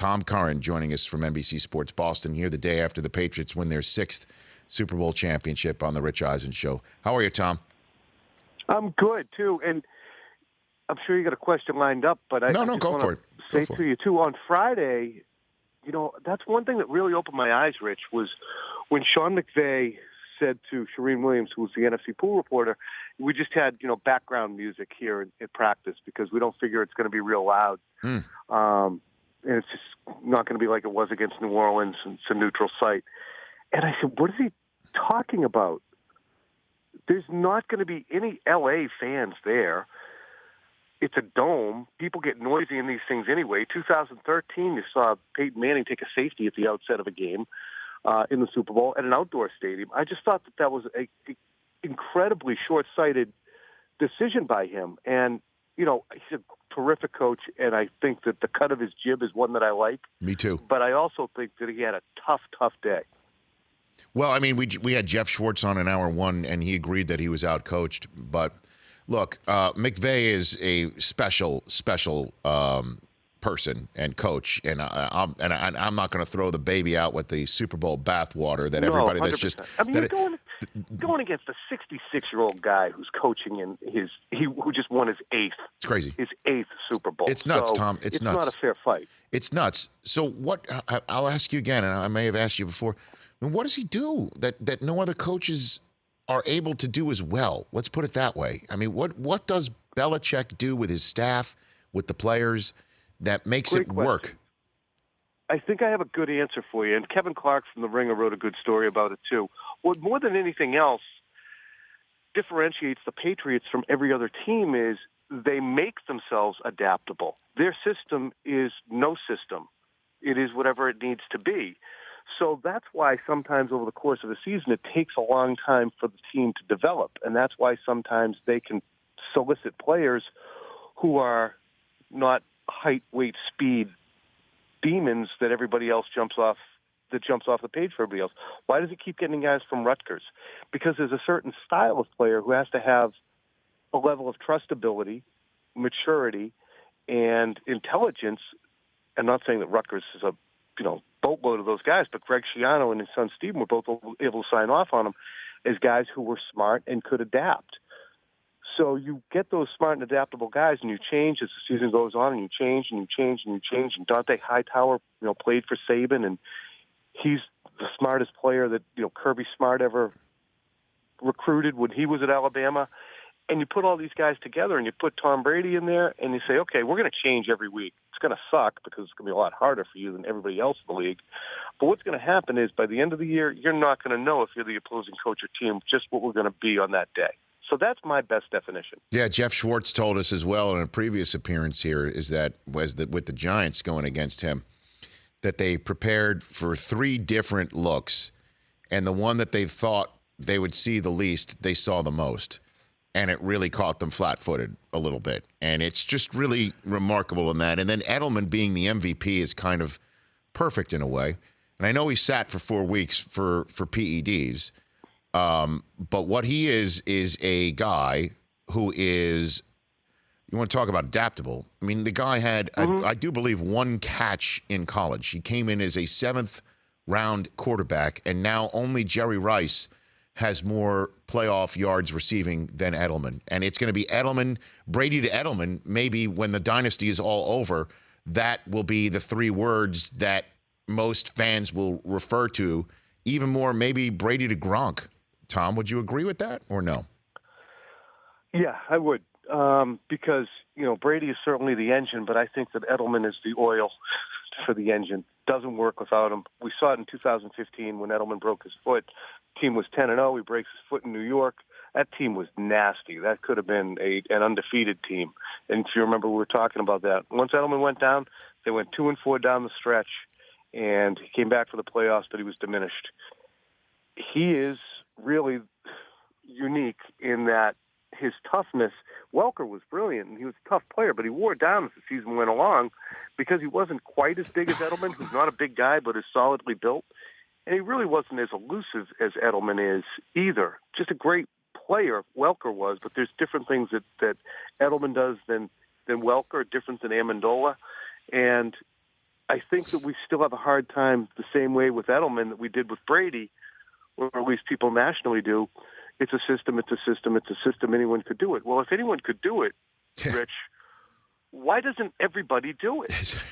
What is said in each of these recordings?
Tom Curran joining us from NBC Sports Boston here the day after the Patriots win their 6th Super Bowl championship on the Rich Eisen Show. How are you, Tom? I'm good, too. And I'm sure you got a question lined up, but I just go want for it. to say to you, too, on Friday, that's one thing that really opened my eyes, Rich, was when Sean McVay said to Shereen Williams, who was the NFC pool reporter, we just had, background music here at practice because we don't figure it's going to be real loud. And it's just not going to be like it was against New Orleans, and it's a neutral site. And I said, what is he talking about? There's not going to be any L.A. fans there. It's a dome. People get noisy in these things anyway. 2013, you saw Peyton Manning take a safety at the outset of a game in the Super Bowl at an outdoor stadium. I just thought that was a incredibly short-sighted decision by him. And, he's a terrific coach, and I think that the cut of his jib is one that I like. Me too. But I also think that he had a tough day. Well, I mean, we had Jeff Schwartz on in hour one, and he agreed that he was out-coached. But, look, McVay is a special person and coach, and I'm not going to throw the baby out with the Super Bowl bathwater that everybody 100%. that's just. I mean, you're going against a 66-year-old guy who's coaching in who just won his 8th. It's crazy. His 8th Super Bowl. It's nuts, so Tom. It's nuts. It's not a fair fight. It's nuts. So what? I'll ask you again, and I may have asked you before. I mean, what does he do that no other coaches are able to do as well? Let's put it that way. I mean, what does Belichick do with his staff, with the players, that makes Great it work? question. I think I have a good answer for you. And Kevin Clark from The Ringer wrote a good story about it, too. What more than anything else differentiates the Patriots from every other team is they make themselves adaptable. Their system is no system. It is whatever it needs to be. So that's why sometimes over the course of a season it takes a long time for the team to develop. And that's why sometimes they can solicit players who are not height, weight, speed demons that everybody else jumps off the page for everybody else. Why does he keep getting guys from Rutgers? Because there's a certain style of player who has to have a level of trustability, maturity, and intelligence. I'm not saying that Rutgers is a boatload of those guys, but Greg Schiano and his son Stephen were both able to sign off on him as guys who were smart and could adapt. So you get those smart and adaptable guys, and you change as the season goes on, and you change, and you change, and you change. And Dante Hightower, played for Saban, and he's the smartest player that Kirby Smart ever recruited when he was at Alabama. And you put all these guys together, and you put Tom Brady in there, and you say, okay, we're going to change every week. It's going to suck because it's going to be a lot harder for you than everybody else in the league. But what's going to happen is by the end of the year, you're not going to know if you're the opposing coach or team just what we're going to be on that day. So that's my best definition. Yeah, Jeff Schwartz told us as well in a previous appearance here with the Giants going against him that they prepared for 3 different looks, and the one that they thought they would see the least, they saw the most. And it really caught them flat-footed a little bit. And it's just really remarkable in that. And then Edelman being the MVP is kind of perfect in a way. And I know he sat for 4 weeks for PEDs. But what he is a guy who is, you want to talk about adaptable. I mean, the guy had, I do believe, 1 catch in college. He came in as a 7th-round quarterback, and now only Jerry Rice has more playoff yards receiving than Edelman. And it's going to be Brady to Edelman, maybe when the dynasty is all over, that will be the 3 words that most fans will refer to, even more maybe Brady to Gronk. Tom, would you agree with that or no? Yeah, I would. Because, Brady is certainly the engine, but I think that Edelman is the oil for the engine. Doesn't work without him. We saw it in 2015 when Edelman broke his foot. Team was 10-0. He breaks his foot in New York. That team was nasty. That could have been an undefeated team. And if you remember, we were talking about that. Once Edelman went down, they went 2-4 down the stretch, and he came back for the playoffs, but he was diminished. He is really unique in that his toughness. Welker was brilliant, and he was a tough player, but he wore down as the season went along because he wasn't quite as big as Edelman, who's not a big guy but is solidly built. And he really wasn't as elusive as Edelman is either. Just a great player, Welker was, but there's different things that Edelman does than Welker, different than Amendola. And I think that we still have a hard time the same way with Edelman that we did with Brady, or at least people nationally do. It's a system, it's a system, it's a system. Anyone could do it. Well, if anyone could do it, Rich, why doesn't everybody do it?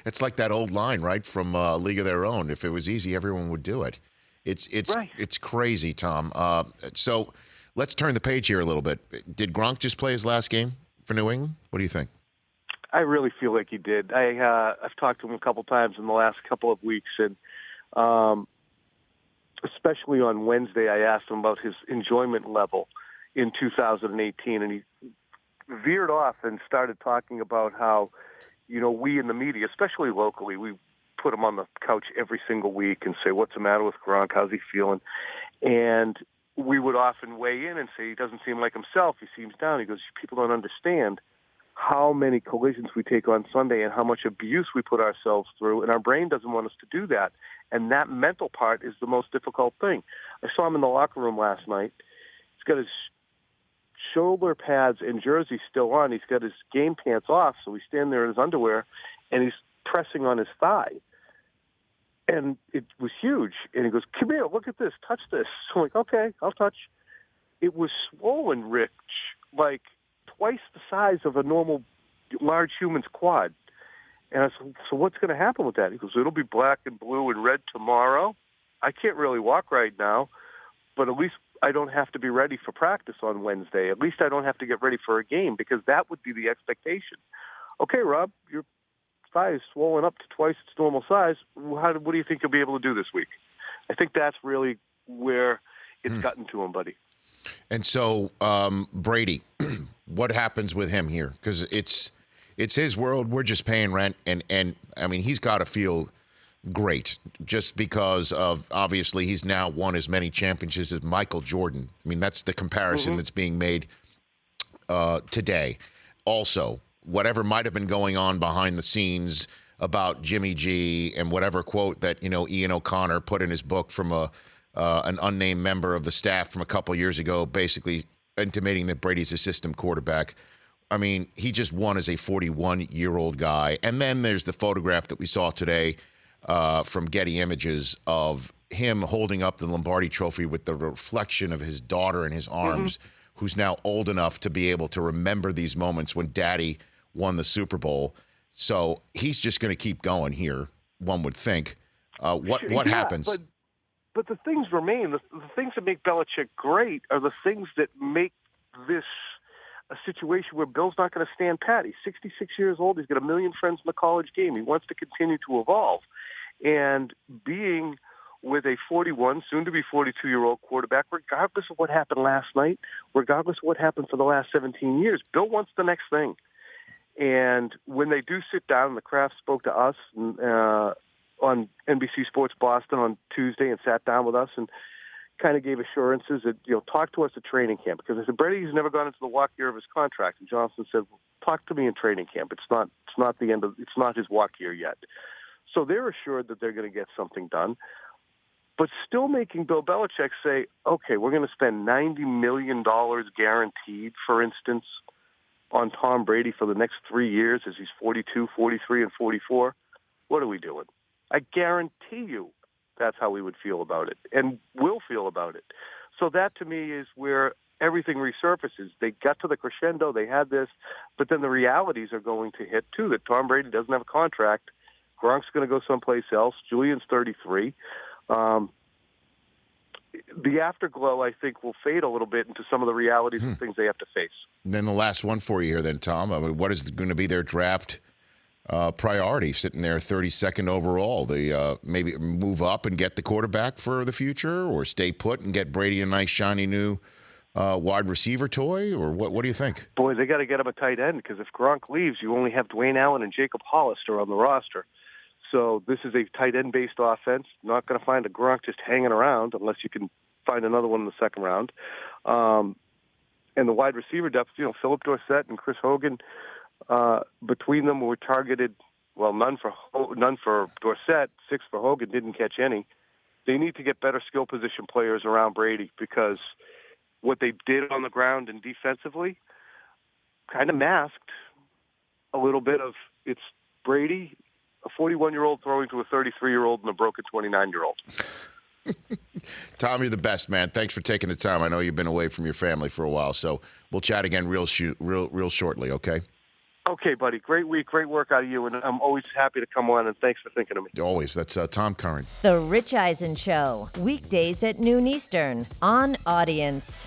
It's like that old line, right, from League of Their Own. If it was easy, everyone would do it. Right. It's crazy, Tom. So let's turn the page here a little bit. Did Gronk just play his last game for New England? What do you think? I really feel like he did. I've talked to him a couple times in the last couple of weeks, and especially on Wednesday, I asked him about his enjoyment level in 2018, and he veered off and started talking about how, we in the media, especially locally, we put him on the couch every single week and say, what's the matter with Gronk? How's he feeling? And we would often weigh in and say, he doesn't seem like himself. He seems down. He goes, people don't understand how many collisions we take on Sunday and how much abuse we put ourselves through, and our brain doesn't want us to do that. And that mental part is the most difficult thing. I saw him in the locker room last night. He's got his shoulder pads and jersey still on. He's got his game pants off, so he's standing there in his underwear, and he's pressing on his thigh. And it was huge. And he goes, come here, look at this, touch this. So I'm like, okay, I'll touch. It was swollen, Rich, like twice the size of a normal large human's quad. And I said, so what's going to happen with that? He goes, it'll be black and blue and red tomorrow. I can't really walk right now, but at least I don't have to be ready for practice on Wednesday. At least I don't have to get ready for a game, because that would be the expectation. Okay, Rob, your thigh is swollen up to twice its normal size. What do you think you'll be able to do this week? I think that's really where it's gotten to him, buddy. And so, Brady, what happens with him here? Because it's his world. We're just paying rent, and I mean, he's got to feel great just because of, obviously, he's now won as many championships as Michael Jordan. I mean, that's the comparison that's being made today. Also, whatever might have been going on behind the scenes about Jimmy G and whatever quote that Ian O'Connor put in his book from an unnamed member of the staff from a couple years ago, basically intimating that Brady's a system quarterback. I mean, he just won as a 41-year-old guy. And then there's the photograph that we saw today from Getty Images of him holding up the Lombardi Trophy with the reflection of his daughter in his arms, who's now old enough to be able to remember these moments when Daddy won the Super Bowl. So he's just going to keep going here, one would think. What happens? But the things remain. The things that make Belichick great are the things that make this a situation where Bill's not going to stand pat. He's 66 years old. He's got a million friends in the college game. He wants to continue to evolve. And being with a 41, soon-to-be 42-year-old quarterback, regardless of what happened last night, regardless of what happened for the last 17 years, Bill wants the next thing. And when they do sit down, the Kraft spoke to us on NBC Sports Boston on Tuesday and sat down with us and kind of gave assurances that, talk to us at training camp. Because I said, Brady's never gone into the walk year of his contract. And Johnson said, well, talk to me in training camp. It's not his walk year yet. So they're assured that they're going to get something done, but still making Bill Belichick say, okay, we're going to spend $90 million guaranteed, for instance, on Tom Brady for the next 3 years as he's 42, 43, and 44. What are we doing? I guarantee you that's how we would feel about it and will feel about it. So that, to me, is where everything resurfaces. They got to the crescendo. They had this, but then the realities are going to hit, too, that Tom Brady doesn't have a contract. Gronk's going to go someplace else. Julian's 33. The afterglow, I think, will fade a little bit into some of the realities and things they have to face. And then the last one for you here then, Tom. I mean, what is going to be their draft priority, sitting there 32nd overall? They maybe move up and get the quarterback for the future, or stay put and get Brady a nice, shiny new wide receiver toy, or what do you think? Boy, they got to get him a tight end, because if Gronk leaves, you only have Dwayne Allen and Jacob Hollister on the roster. So this is a tight end-based offense. Not going to find a Gronk just hanging around unless you can find another one in the second round. And the wide receiver depth, Philip Dorsett and Chris Hogan, between them were targeted. Well, none for Dorsett, 6 for Hogan. Didn't catch any. They need to get better skill position players around Brady, because what they did on the ground and defensively kind of masked a little bit of it's Brady, a 41-year-old throwing to a 33-year-old and a broken 29-year-old. Tom, you're the best, man. Thanks for taking the time. I know you've been away from your family for a while, so we'll chat again real shortly, okay? Okay, buddy. Great week. Great work out of you, and I'm always happy to come on, and thanks for thinking of me. Always. That's Tom Curran. The Rich Eisen Show, weekdays at noon Eastern on Audience.